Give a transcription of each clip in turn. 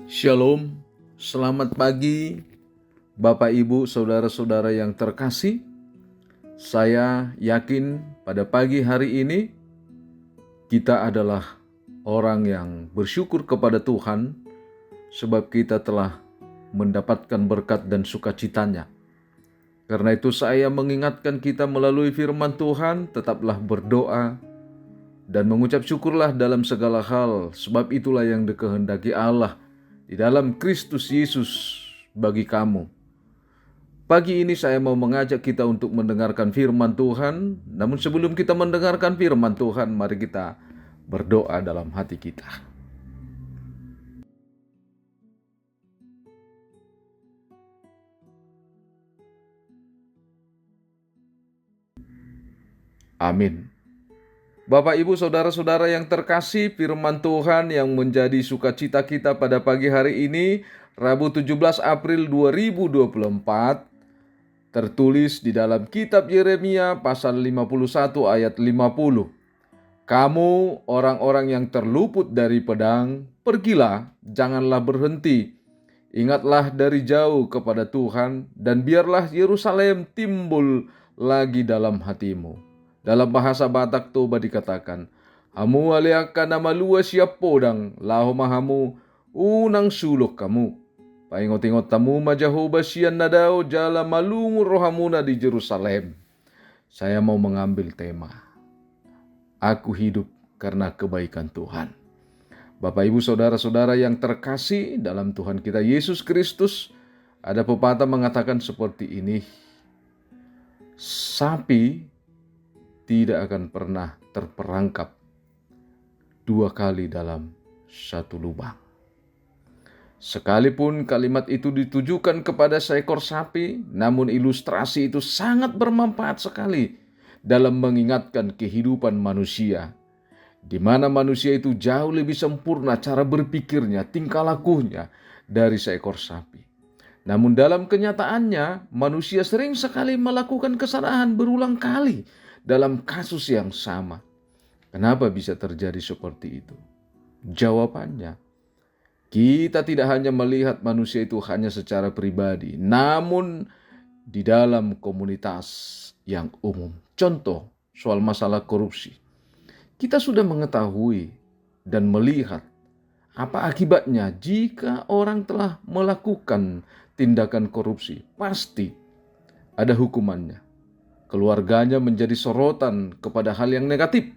Shalom, selamat pagi Bapak Ibu Saudara-saudara yang terkasih. Saya yakin pada pagi hari ini kita adalah orang yang bersyukur kepada Tuhan sebab kita telah mendapatkan berkat dan sukacitanya. Karena itu saya mengingatkan kita melalui firman Tuhan, tetaplah berdoa dan mengucap syukurlah dalam segala hal, sebab itulah yang dikehendaki Allah di dalam Kristus Yesus bagi kamu. Pagi ini saya mau mengajak kita untuk mendengarkan firman Tuhan. Namun sebelum kita mendengarkan firman Tuhan, mari kita berdoa dalam hati kita. Amin. Bapak, Ibu, Saudara-saudara yang terkasih, firman Tuhan yang menjadi sukacita kita pada pagi hari ini, Rabu 17 April 2024, tertulis di dalam kitab Yeremia pasal 51 ayat 50. Kamu orang-orang yang terluput dari pedang, pergilah, janganlah berhenti. Ingatlah dari jauh kepada Tuhan, dan biarlah Yerusalem timbul lagi dalam hatimu. Dalam bahasa Batak Toba dikatakan, hamu aliakan nama luas siap podang, laho mahamu unang sulok kamu. Paingot-ingot tamu majahoba sian nadao jala malungur rohamuna di Jerusalem. Saya mau mengambil tema, aku hidup karena kebaikan Tuhan. Bapak, Ibu, Saudara-saudara yang terkasih dalam Tuhan kita Yesus Kristus, ada pepatah mengatakan seperti ini, sapi tidak akan pernah terperangkap dua kali dalam satu lubang. Sekalipun kalimat itu ditujukan kepada seekor sapi, namun ilustrasi itu sangat bermanfaat sekali dalam mengingatkan kehidupan manusia, di mana manusia itu jauh lebih sempurna cara berpikirnya, tingkah lakunya dari seekor sapi. Namun dalam kenyataannya, manusia sering sekali melakukan kesalahan berulang kali dalam kasus yang sama. Kenapa bisa terjadi seperti itu? Jawabannya, kita tidak hanya melihat manusia itu hanya secara pribadi, namun di dalam komunitas yang umum. Contoh, soal masalah korupsi. Kita sudah mengetahui dan melihat apa akibatnya jika orang telah melakukan tindakan korupsi. Pasti ada hukumannya. Keluarganya menjadi sorotan kepada hal yang negatif.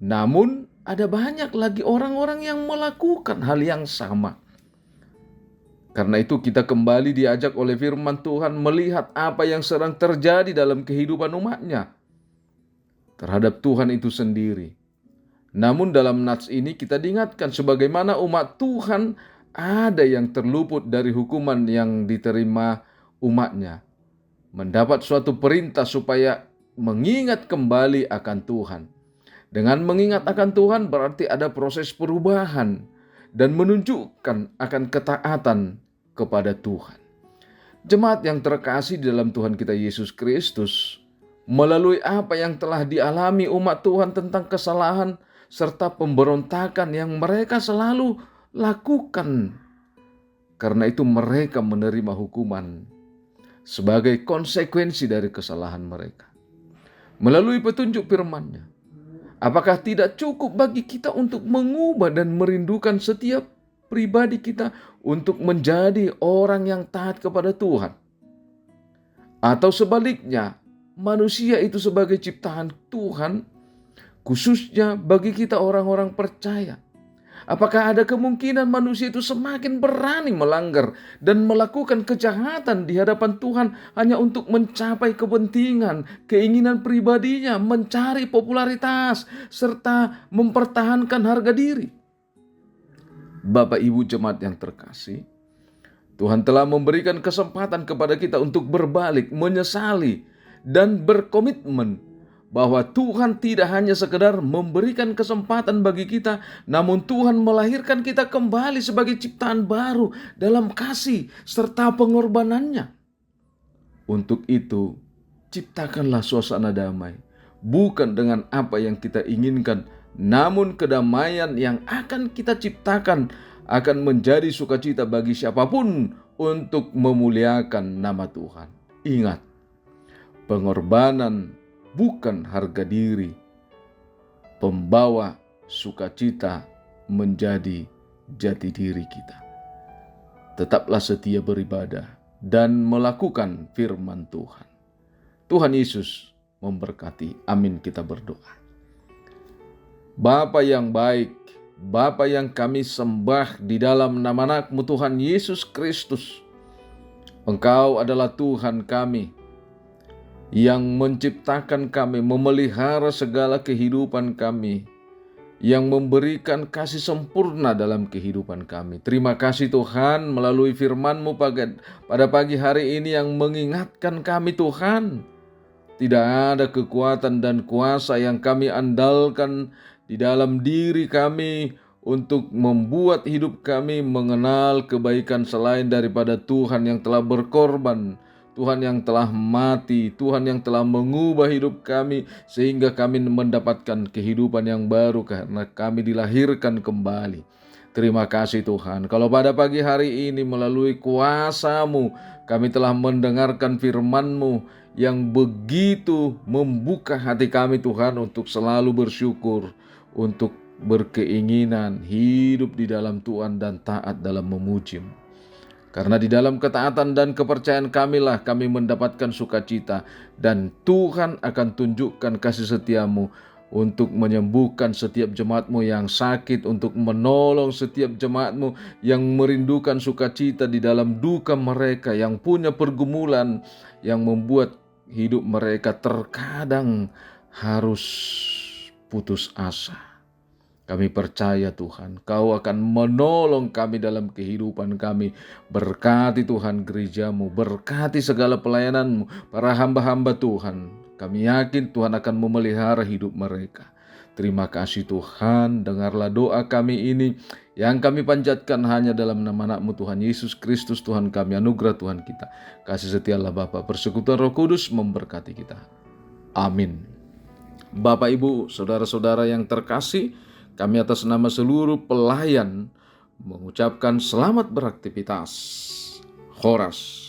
Namun ada banyak lagi orang-orang yang melakukan hal yang sama. Karena itu kita kembali diajak oleh firman Tuhan melihat apa yang sedang terjadi dalam kehidupan umatnya terhadap Tuhan itu sendiri. Namun dalam nats ini kita diingatkan sebagaimana umat Tuhan ada yang terluput dari hukuman yang diterima umatnya, mendapat suatu perintah supaya mengingat kembali akan Tuhan. Dengan mengingat akan Tuhan berarti ada proses perubahan dan menunjukkan akan ketaatan kepada Tuhan. Jemaat yang terkasih di dalam Tuhan kita Yesus Kristus, melalui apa yang telah dialami umat Tuhan tentang kesalahan serta pemberontakan yang mereka selalu lakukan, karena itu mereka menerima hukuman sebagai konsekuensi dari kesalahan mereka. Melalui petunjuk firman-Nya, apakah tidak cukup bagi kita untuk mengubah dan merindukan setiap pribadi kita untuk menjadi orang yang taat kepada Tuhan? Atau sebaliknya, manusia itu sebagai ciptaan Tuhan, khususnya bagi kita orang-orang percaya, apakah ada kemungkinan manusia itu semakin berani melanggar dan melakukan kejahatan di hadapan Tuhan hanya untuk mencapai kepentingan, keinginan pribadinya, mencari popularitas, serta mempertahankan harga diri? Bapak, Ibu, jemaat yang terkasih, Tuhan telah memberikan kesempatan kepada kita untuk berbalik, menyesali, dan berkomitmen bahwa Tuhan tidak hanya sekedar memberikan kesempatan bagi kita, namun Tuhan melahirkan kita kembali sebagai ciptaan baru dalam kasih serta pengorbanannya. Untuk itu, ciptakanlah suasana damai, bukan dengan apa yang kita inginkan, namun kedamaian yang akan kita ciptakan akan menjadi sukacita bagi siapapun untuk memuliakan nama Tuhan. Ingat, pengorbanan bukan harga diri, pembawa sukacita menjadi jati diri kita. Tetaplah setia beribadah dan melakukan firman Tuhan. Tuhan Yesus memberkati. Amin, kita berdoa. Bapa yang baik, Bapa yang kami sembah di dalam nama anak-Mu Tuhan Yesus Kristus, Engkau adalah Tuhan kami yang menciptakan kami, memelihara segala kehidupan kami, yang memberikan kasih sempurna dalam kehidupan kami. Terima kasih Tuhan melalui firman-Mu pada pagi hari ini yang mengingatkan kami Tuhan, tidak ada kekuatan dan kuasa yang kami andalkan di dalam diri kami untuk membuat hidup kami mengenal kebaikan selain daripada Tuhan yang telah berkorban, Tuhan yang telah mati, Tuhan yang telah mengubah hidup kami sehingga kami mendapatkan kehidupan yang baru karena kami dilahirkan kembali. Terima kasih Tuhan, kalau pada pagi hari ini melalui kuasa-Mu kami telah mendengarkan firman-Mu yang begitu membuka hati kami Tuhan untuk selalu bersyukur, untuk berkeinginan hidup di dalam Tuhan dan taat dalam memuji-Mu. Karena di dalam ketaatan dan kepercayaan kamilah kami mendapatkan sukacita, dan Tuhan akan tunjukkan kasih setia-Mu untuk menyembuhkan setiap jemaat-Mu yang sakit, untuk menolong setiap jemaat-Mu yang merindukan sukacita di dalam duka mereka, yang punya pergumulan yang membuat hidup mereka terkadang harus putus asa. Kami percaya Tuhan, Kau akan menolong kami dalam kehidupan kami. Berkati Tuhan gereja-Mu, berkati segala pelayanan-Mu, para hamba-hamba Tuhan. Kami yakin Tuhan akan memelihara hidup mereka. Terima kasih Tuhan, dengarlah doa kami ini yang kami panjatkan hanya dalam nama anak-Mu Tuhan Yesus Kristus Tuhan kami, anugerah Tuhan kita. Kasih setialah Bapa, persekutuan Roh Kudus memberkati kita. Amin. Bapak, Ibu, saudara-saudara yang terkasih, kami atas nama seluruh pelayan mengucapkan selamat beraktivitas. Horas.